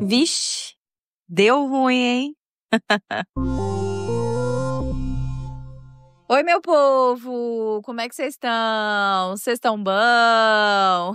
Vixe, deu ruim, hein? Oi, meu povo! Como é que vocês estão? Vocês estão bom?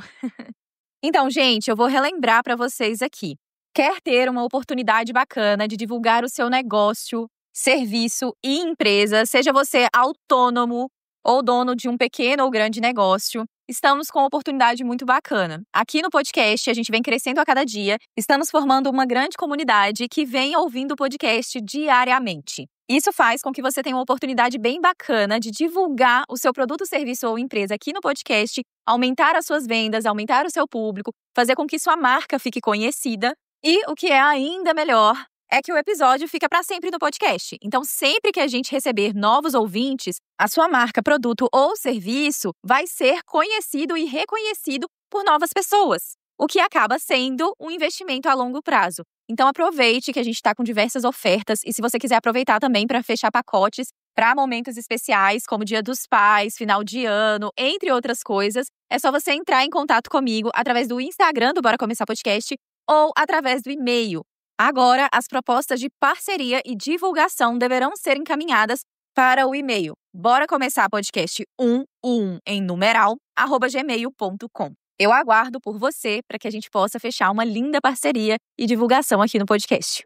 Então, gente, eu vou relembrar para vocês aqui. Quer ter uma oportunidade bacana de divulgar o seu negócio, serviço e empresa, seja você autônomo ou dono de um pequeno ou grande negócio? Estamos com uma oportunidade muito bacana. Aqui no podcast, a gente vem crescendo a cada dia. Estamos formando uma grande comunidade que vem ouvindo o podcast diariamente. Isso faz com que você tenha uma oportunidade bem bacana de divulgar o seu produto, serviço ou empresa aqui no podcast, aumentar as suas vendas, aumentar o seu público, fazer com que sua marca fique conhecida. E o que é ainda melhor é que o episódio fica para sempre no podcast. Então, sempre que a gente receber novos ouvintes, a sua marca, produto ou serviço vai ser conhecido e reconhecido por novas pessoas, o que acaba sendo um investimento a longo prazo. Então, aproveite que a gente está com diversas ofertas e se você quiser aproveitar também para fechar pacotes para momentos especiais, como Dia dos Pais, final de ano, entre outras coisas, é só você entrar em contato comigo através do Instagram do Bora Começar Podcast ou através do e-mail. Agora, as propostas de parceria e divulgação deverão ser encaminhadas para o e-mail boracomeçarpodcast11 em numeral @gmail.com. Eu aguardo por você para que a gente possa fechar uma linda parceria e divulgação aqui no podcast.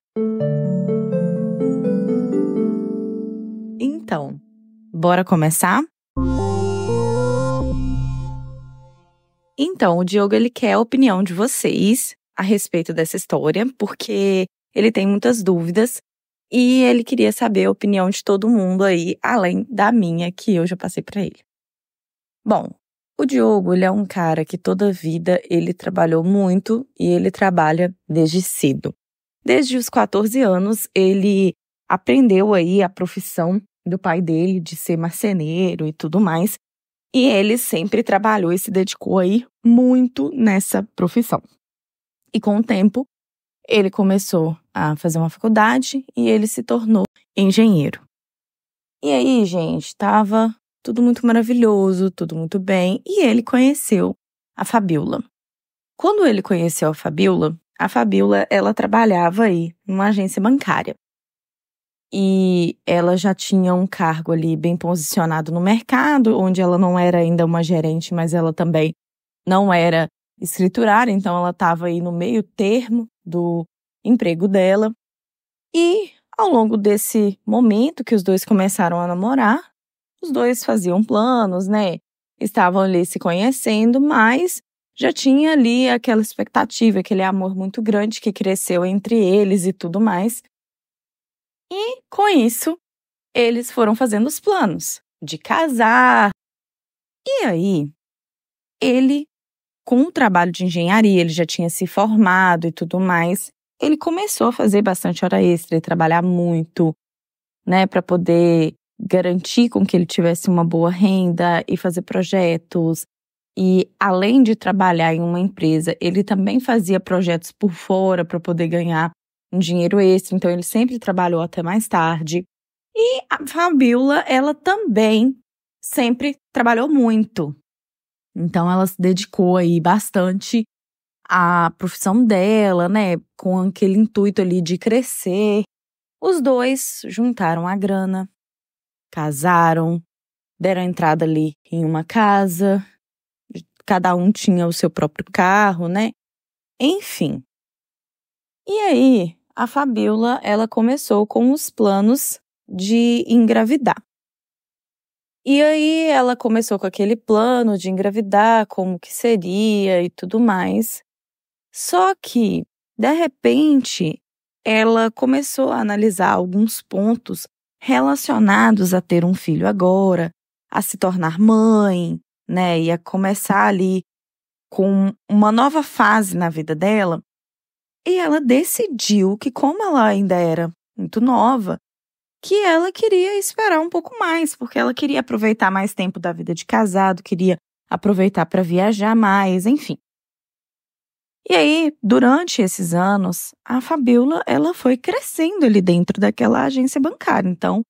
Então, bora começar? Então, o Diogo ele quer a opinião de vocês a respeito dessa história, porque ele tem muitas dúvidas e ele queria saber a opinião de todo mundo aí, além da minha, que eu já passei para ele. Bom, o Diogo, ele é um cara que toda a vida ele trabalhou muito e ele trabalha desde cedo. Desde os 14 anos, ele aprendeu aí a profissão do pai dele de ser marceneiro e tudo mais. E ele sempre trabalhou e se dedicou aí muito nessa profissão. E com o tempo, ele começou a fazer uma faculdade e ele se tornou engenheiro. E aí, gente, estava tudo muito maravilhoso, tudo muito bem. E ele conheceu a Fabiola. Quando ele conheceu a Fabiola, ela trabalhava aí numa agência bancária. E ela já tinha um cargo ali bem posicionado no mercado, onde ela não era ainda uma gerente, mas ela também não era escriturária, então ela estava aí no meio termo do emprego dela. E ao longo desse momento que os dois começaram a namorar, os dois faziam planos, né? Estavam ali se conhecendo, mas já tinha ali aquela expectativa, aquele amor muito grande que cresceu entre eles e tudo mais. E com isso, eles foram fazendo os planos de casar. E aí, ele, com o trabalho de engenharia, ele já tinha se formado e tudo mais, ele começou a fazer bastante hora extra e trabalhar muito, né, para poder garantir com que ele tivesse uma boa renda e fazer projetos. E além de trabalhar em uma empresa, ele também fazia projetos por fora para poder ganhar um dinheiro extra, então ele sempre trabalhou até mais tarde. E a Fabiola, ela também sempre trabalhou muito. Então ela se dedicou aí bastante à profissão dela, né, com aquele intuito ali de crescer. Os dois juntaram a grana, casaram, deram entrada ali em uma casa, cada um tinha o seu próprio carro, né? Enfim. E aí, a Fabiola, ela começou com os planos de engravidar. E aí, ela começou com aquele plano de engravidar, como que seria e tudo mais. Só que, de repente, ela começou a analisar alguns pontos relacionados a ter um filho agora, a se tornar mãe, né? E a começar ali com uma nova fase na vida dela. E ela decidiu que, como ela ainda era muito nova, que ela queria esperar um pouco mais, porque ela queria aproveitar mais tempo da vida de casado, queria aproveitar para viajar mais, enfim. E aí, durante esses anos, a Fabiola, ela foi crescendo ali dentro daquela agência bancária. Então,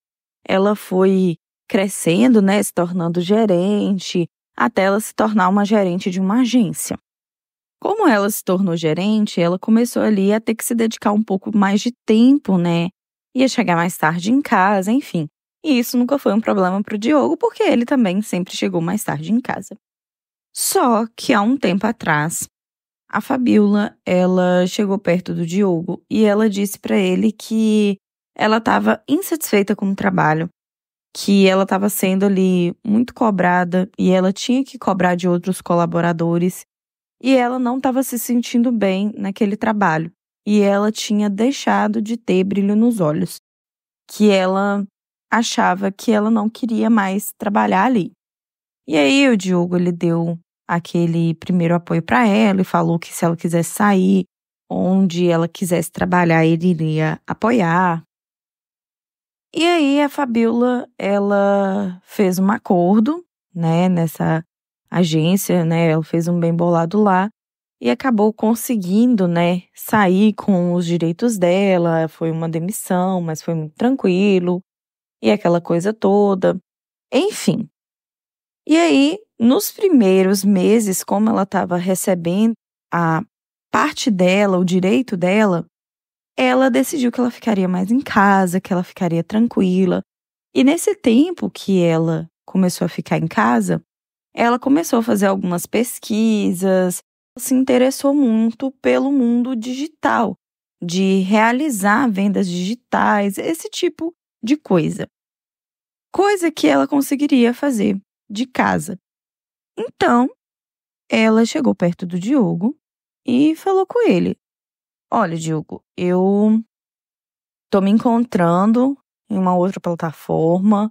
ela foi crescendo, né, se tornando gerente, até ela se tornar uma gerente de uma agência. Como ela se tornou gerente, ela começou ali a ter que se dedicar um pouco mais de tempo, né? Ia chegar mais tarde em casa, enfim. E isso nunca foi um problema para o Diogo, porque ele também sempre chegou mais tarde em casa. Só que há um tempo atrás, a Fabiola, ela chegou perto do Diogo e ela disse para ele que ela estava insatisfeita com o trabalho, que ela estava sendo ali muito cobrada e ela tinha que cobrar de outros colaboradores e ela não estava se sentindo bem naquele trabalho e ela tinha deixado de ter brilho nos olhos, que ela achava que ela não queria mais trabalhar ali. E aí o Diogo, ele deu aquele primeiro apoio para ela e falou que se ela quisesse sair, onde ela quisesse trabalhar, ele iria apoiar. E aí a Fabiola, ela fez um acordo, né, nessa agência, né, ela fez um bem bolado lá e acabou conseguindo, né, sair com os direitos dela. Foi uma demissão, mas foi muito tranquilo e aquela coisa toda. Enfim. E aí, nos primeiros meses, como ela estava recebendo a parte dela, o direito dela, ela decidiu que ela ficaria mais em casa, que ela ficaria tranquila. E nesse tempo que ela começou a ficar em casa, ela começou a fazer algumas pesquisas, se interessou muito pelo mundo digital, de realizar vendas digitais, esse tipo de coisa. Coisa que ela conseguiria fazer de casa. Então, ela chegou perto do Diogo e falou com ele: olha, Diogo, eu tô me encontrando em uma outra plataforma.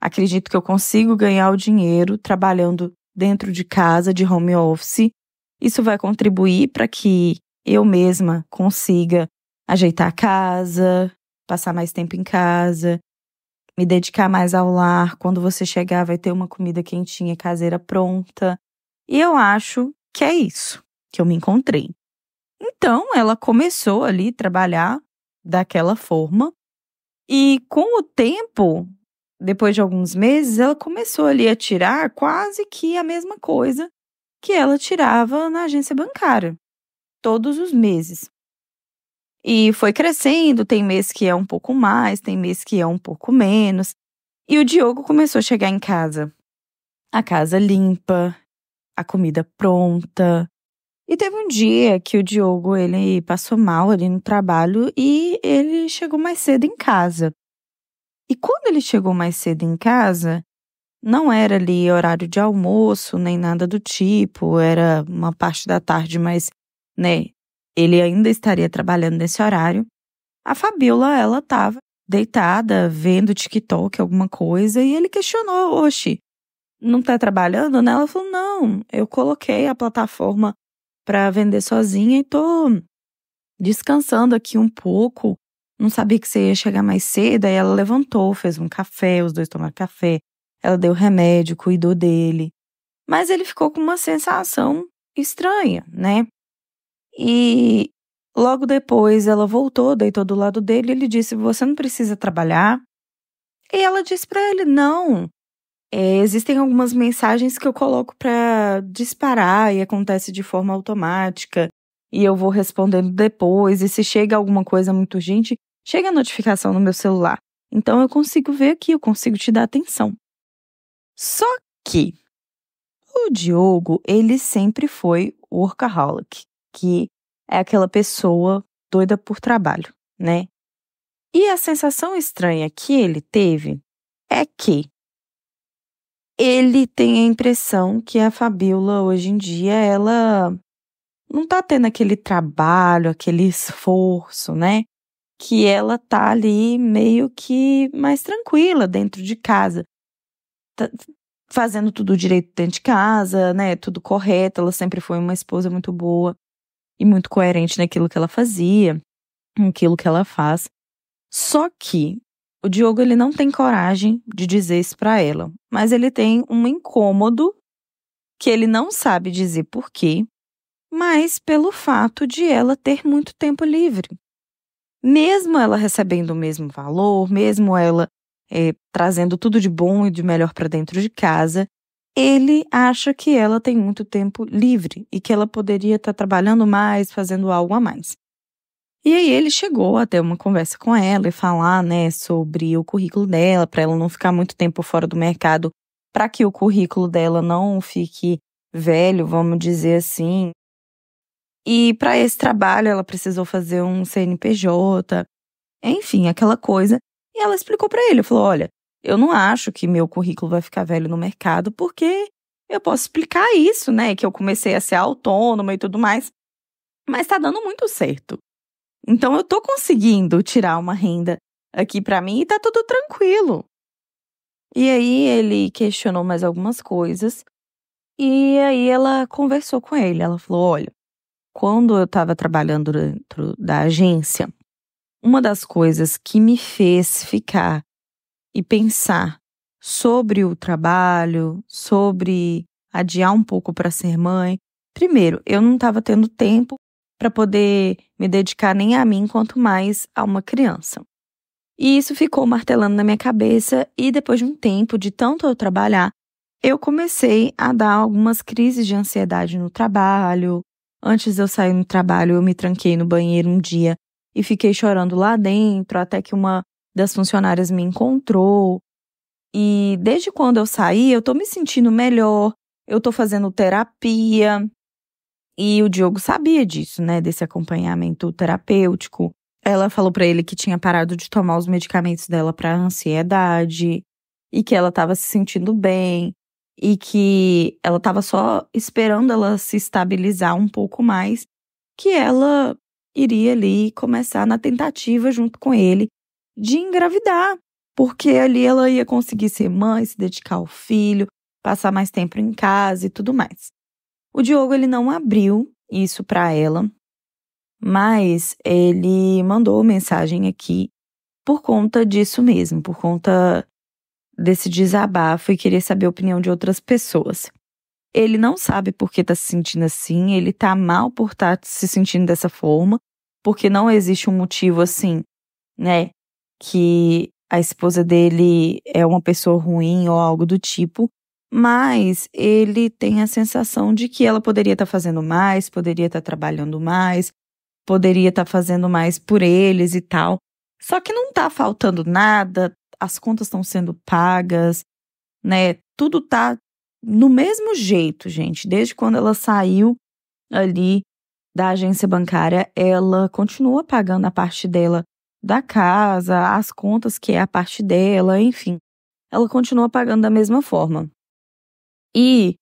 Acredito que eu consigo ganhar o dinheiro trabalhando dentro de casa, de home office. Isso vai contribuir para que eu mesma consiga ajeitar a casa, passar mais tempo em casa, me dedicar mais ao lar. Quando você chegar, vai ter uma comida quentinha, caseira pronta. E eu acho que é isso que eu me encontrei. Então, ela começou ali a trabalhar daquela forma. E com o tempo, depois de alguns meses, ela começou ali a tirar quase que a mesma coisa que ela tirava na agência bancária, todos os meses. E foi crescendo, tem mês que é um pouco mais, tem mês que é um pouco menos. E o Diogo começou a chegar em casa, a casa limpa, a comida pronta. E teve um dia que o Diogo, ele passou mal ali no trabalho e ele chegou mais cedo em casa. E quando ele chegou mais cedo em casa, não era ali horário de almoço, nem nada do tipo, era uma parte da tarde, mas, né, ele ainda estaria trabalhando nesse horário. A Fabiola, ela estava deitada, vendo TikTok, alguma coisa, e ele questionou: oxe, não tá trabalhando, né? Ela falou: não, eu coloquei a plataforma para vender sozinha e tô descansando aqui um pouco. Não sabia que você ia chegar mais cedo. Aí ela levantou, fez um café, os dois tomaram café. Ela deu remédio, cuidou dele. Mas ele ficou com uma sensação estranha, né? E logo depois ela voltou, deitou do lado dele e ele disse: você não precisa trabalhar? E ela disse para ele: não, existem algumas mensagens que eu coloco para disparar e acontece de forma automática e eu vou respondendo depois, e se chega alguma coisa muito urgente, chega a notificação no meu celular. Então eu consigo ver aqui, eu consigo te dar atenção. Só que o Diogo, ele sempre foi workaholic, que é aquela pessoa doida por trabalho, né? E a sensação estranha que ele teve é que ele tem a impressão que a Fabiola, hoje em dia, ela não tá tendo aquele trabalho, aquele esforço, né? Que ela tá ali meio que mais tranquila dentro de casa. Tá fazendo tudo direito dentro de casa, né? Tudo correto. Ela sempre foi uma esposa muito boa e muito coerente naquilo que ela fazia, naquilo que ela faz. Só que o Diogo, ele não tem coragem de dizer isso pra ela, mas ele tem um incômodo que ele não sabe dizer por quê, mas pelo fato de ela ter muito tempo livre. Mesmo ela recebendo o mesmo valor, mesmo ela trazendo tudo de bom e de melhor para dentro de casa, ele acha que ela tem muito tempo livre e que ela poderia estar trabalhando mais, fazendo algo a mais. E aí ele chegou a ter uma conversa com ela e falar, né, sobre o currículo dela, para ela não ficar muito tempo fora do mercado, para que o currículo dela não fique velho, vamos dizer assim. E para esse trabalho ela precisou fazer um CNPJ, enfim, aquela coisa. E ela explicou para ele, falou, olha, eu não acho que meu currículo vai ficar velho no mercado, porque eu posso explicar isso, né, que eu comecei a ser autônoma e tudo mais, mas tá dando muito certo. Então eu tô conseguindo tirar uma renda aqui pra mim e tá tudo tranquilo. E aí ele questionou mais algumas coisas e aí ela conversou com ele. Ela falou, olha, quando eu tava trabalhando dentro da agência, uma das coisas que me fez ficar e pensar sobre o trabalho, sobre adiar um pouco para ser mãe, primeiro, eu não estava tendo tempo para poder me dedicar nem a mim, quanto mais a uma criança. E isso ficou martelando na minha cabeça e depois de um tempo, de tanto eu trabalhar, eu comecei a dar algumas crises de ansiedade no trabalho. Antes de eu sair no trabalho, eu me tranquei no banheiro um dia e fiquei chorando lá dentro, até que uma das funcionárias me encontrou. E desde quando eu saí, eu tô me sentindo melhor, eu tô fazendo terapia. E o Diogo sabia disso, né, desse acompanhamento terapêutico. Ela falou pra ele que tinha parado de tomar os medicamentos dela pra ansiedade e que ela tava se sentindo bem e que ela tava só esperando ela se estabilizar um pouco mais, que ela iria ali começar na tentativa junto com ele de engravidar, porque ali ela ia conseguir ser mãe, se dedicar ao filho, passar mais tempo em casa e tudo mais. O Diogo, ele não abriu isso pra ela, mas ele mandou mensagem aqui por conta disso mesmo, por conta desse desabafo e querer saber a opinião de outras pessoas. Ele não sabe por que tá se sentindo assim, ele tá mal por estar se sentindo dessa forma, porque não existe um motivo assim, né, que a esposa dele é uma pessoa ruim ou algo do tipo, mas ele tem a sensação de que ela poderia estar fazendo mais, poderia estar trabalhando mais, poderia estar fazendo mais por eles e tal. Só que não tá faltando nada, as contas estão sendo pagas, né? Tudo tá no mesmo jeito, gente. Desde quando ela saiu ali da agência bancária, ela continua pagando a parte dela da casa, as contas que é a parte dela, enfim. Ela continua pagando da mesma forma. E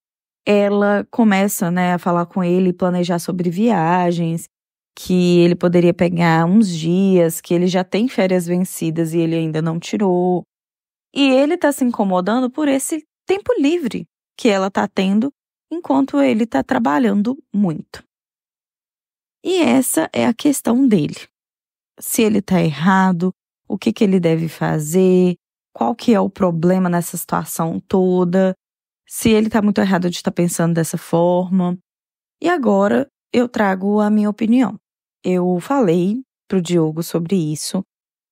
ela começa, né, a falar com ele, planejar sobre viagens, que ele poderia pegar uns dias, que ele já tem férias vencidas e ele ainda não tirou. E ele tá se incomodando por esse tempo livre que ela tá tendo enquanto ele tá trabalhando muito. E essa é a questão dele. Se ele tá errado, o que ele deve fazer, qual que é o problema nessa situação toda, se ele tá muito errado de estar pensando dessa forma. E agora eu trago a minha opinião. Eu falei pro Diogo sobre isso,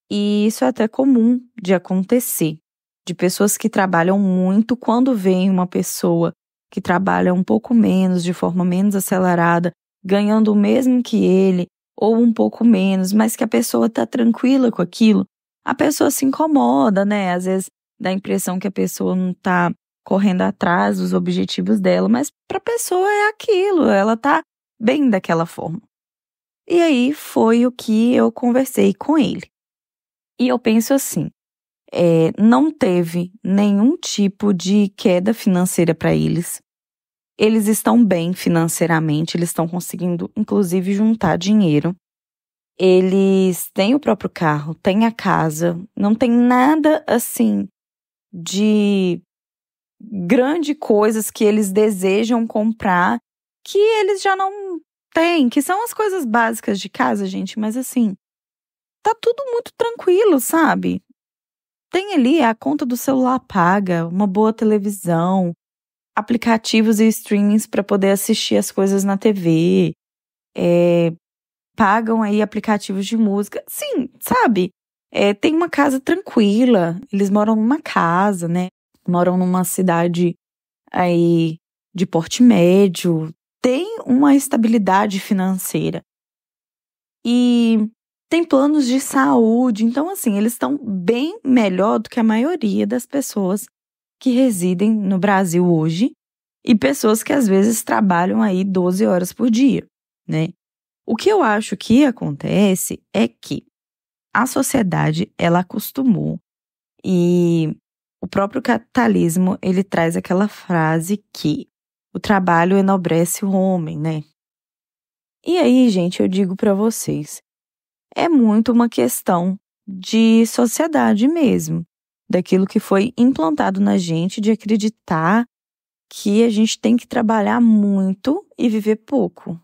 e isso é até comum de acontecer, de pessoas que trabalham muito, quando vem uma pessoa que trabalha um pouco menos, de forma menos acelerada, ganhando o mesmo que ele, ou um pouco menos, mas que a pessoa tá tranquila com aquilo, a pessoa se incomoda, né? Às vezes dá a impressão que a pessoa não tá correndo atrás dos objetivos dela, mas pra pessoa é aquilo, ela tá bem daquela forma. E aí foi o que eu conversei com ele. E eu penso assim, não teve nenhum tipo de queda financeira para eles. Eles estão bem financeiramente, eles estão conseguindo, inclusive, juntar dinheiro. Eles têm o próprio carro, têm a casa, não tem nada assim de grande coisas que eles desejam comprar que eles já não têm, que são as coisas básicas de casa, gente, mas assim, tá tudo muito tranquilo, sabe? Tem ali a conta do celular paga, uma boa televisão, aplicativos e streamings para poder assistir as coisas na TV, pagam aí aplicativos de música. Sim, sabe? Tem uma casa tranquila, eles moram numa casa, né? Moram numa cidade aí de porte médio, tem uma estabilidade financeira. E tem planos de saúde. Então, assim, eles estão bem melhor do que a maioria das pessoas que residem no Brasil hoje e pessoas que às vezes trabalham aí 12 horas por dia, né? O que eu acho que acontece é que a sociedade, ela acostumou e o próprio capitalismo, ele traz aquela frase que o trabalho enobrece o homem, né? E aí, gente, eu digo pra vocês, é muito uma questão de sociedade mesmo, daquilo que foi implantado na gente, de acreditar que a gente tem que trabalhar muito e viver pouco.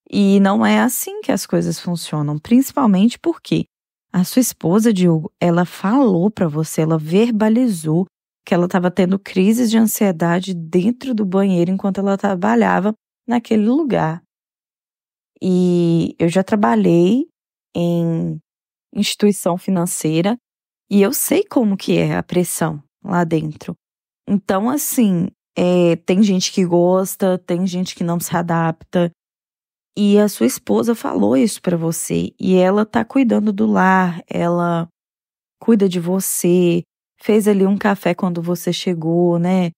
E não é assim que as coisas funcionam, principalmente porque a sua esposa, Diogo, ela falou pra você, ela verbalizou que ela estava tendo crises de ansiedade dentro do banheiro enquanto ela trabalhava naquele lugar. E eu já trabalhei em instituição financeira e eu sei como que é a pressão lá dentro. Então, assim, tem gente que gosta, tem gente que não se adapta. E a sua esposa falou isso pra você. E ela tá cuidando do lar, ela cuida de você, fez ali um café quando você chegou, né?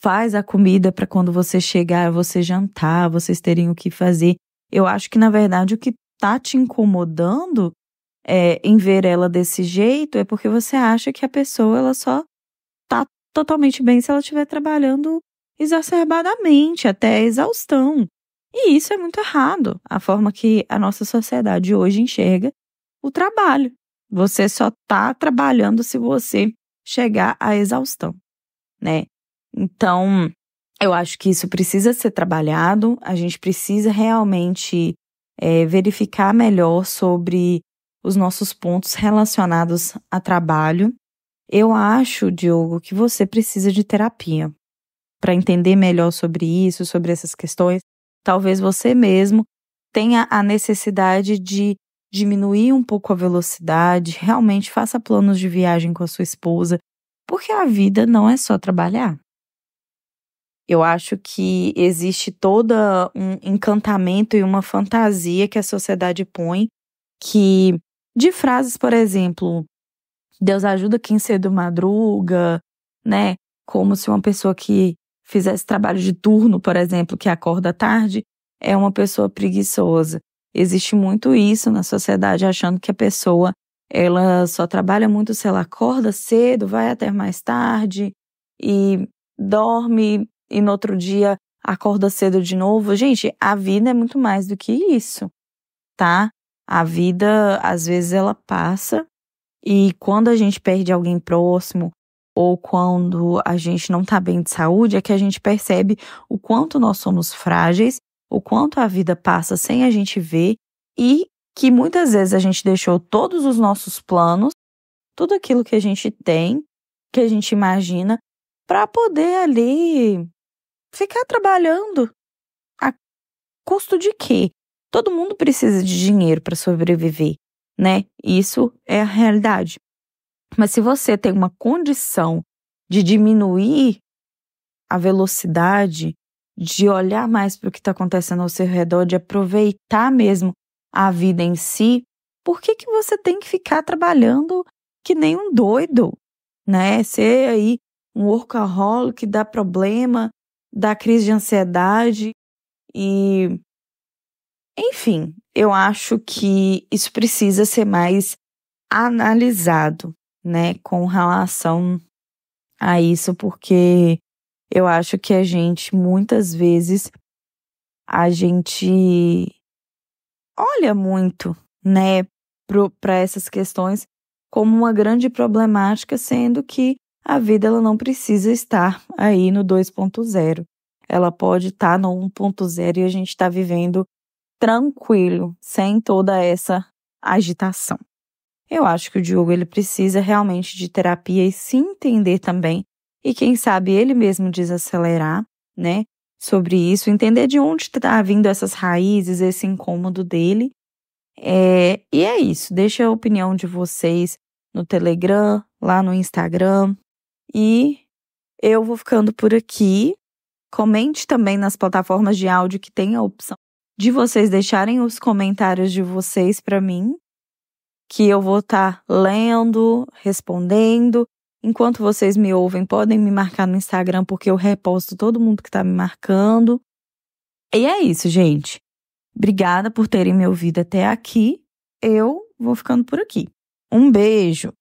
Faz a comida pra quando você chegar, você jantar, vocês terem o que fazer. Eu acho que, na verdade, o que tá te incomodando em ver ela desse jeito é porque você acha que a pessoa ela só tá totalmente bem se ela estiver trabalhando exacerbadamente, até a exaustão. E isso é muito errado, a forma que a nossa sociedade hoje enxerga o trabalho. Você só tá trabalhando se você chegar à exaustão, né? Então, eu acho que isso precisa ser trabalhado, a gente precisa realmente verificar melhor sobre os nossos pontos relacionados a trabalho. Eu acho, Diogo, que você precisa de terapia para entender melhor sobre isso, sobre essas questões. Talvez você mesmo tenha a necessidade de diminuir um pouco a velocidade, realmente faça planos de viagem com a sua esposa, porque a vida não é só trabalhar. Eu acho que existe todo um encantamento e uma fantasia que a sociedade põe, que de frases, por exemplo, Deus ajuda quem cedo madruga, né? Como se uma pessoa que fizesse trabalho de turno, por exemplo, que acorda tarde, é uma pessoa preguiçosa. Existe muito isso na sociedade, achando que a pessoa ela só trabalha muito se ela acorda cedo, vai até mais tarde e dorme e no outro dia acorda cedo de novo. Gente, a vida é muito mais do que isso, tá? A vida, às vezes, ela passa e quando a gente perde alguém próximo ou quando a gente não tá bem de saúde, é que a gente percebe o quanto nós somos frágeis, o quanto a vida passa sem a gente ver e que muitas vezes a gente deixou todos os nossos planos, tudo aquilo que a gente tem, que a gente imagina, para poder ali ficar trabalhando. A custo de quê? Todo mundo precisa de dinheiro para sobreviver, né? Isso é a realidade. Mas se você tem uma condição de diminuir a velocidade, de olhar mais para o que está acontecendo ao seu redor, de aproveitar mesmo a vida em si, por que você tem que ficar trabalhando que nem um doido, né? Ser aí um workaholic dá problema, dá crise de ansiedade e... Enfim, eu acho que isso precisa ser mais analisado, né, com relação a isso, porque eu acho que a gente, muitas vezes, a gente olha muito, né, para essas questões como uma grande problemática, sendo que a vida ela não precisa estar aí no 2.0. Ela pode estar no 1.0 e a gente está vivendo tranquilo, sem toda essa agitação. Eu acho que o Diogo ele precisa realmente de terapia e se entender também. E quem sabe ele mesmo desacelerar, né, sobre isso, entender de onde está vindo essas raízes, esse incômodo dele. E é isso, deixa a opinião de vocês no Telegram, lá no Instagram. E Eu vou ficando por aqui. Comente também nas plataformas de áudio que tem a opção de vocês deixarem os comentários de vocês para mim, que eu vou estar lendo, respondendo. Enquanto vocês me ouvem, podem me marcar no Instagram, porque eu reposto todo mundo que tá me marcando. E é isso, gente. Obrigada por terem me ouvido até aqui. Eu vou ficando por aqui. Um beijo!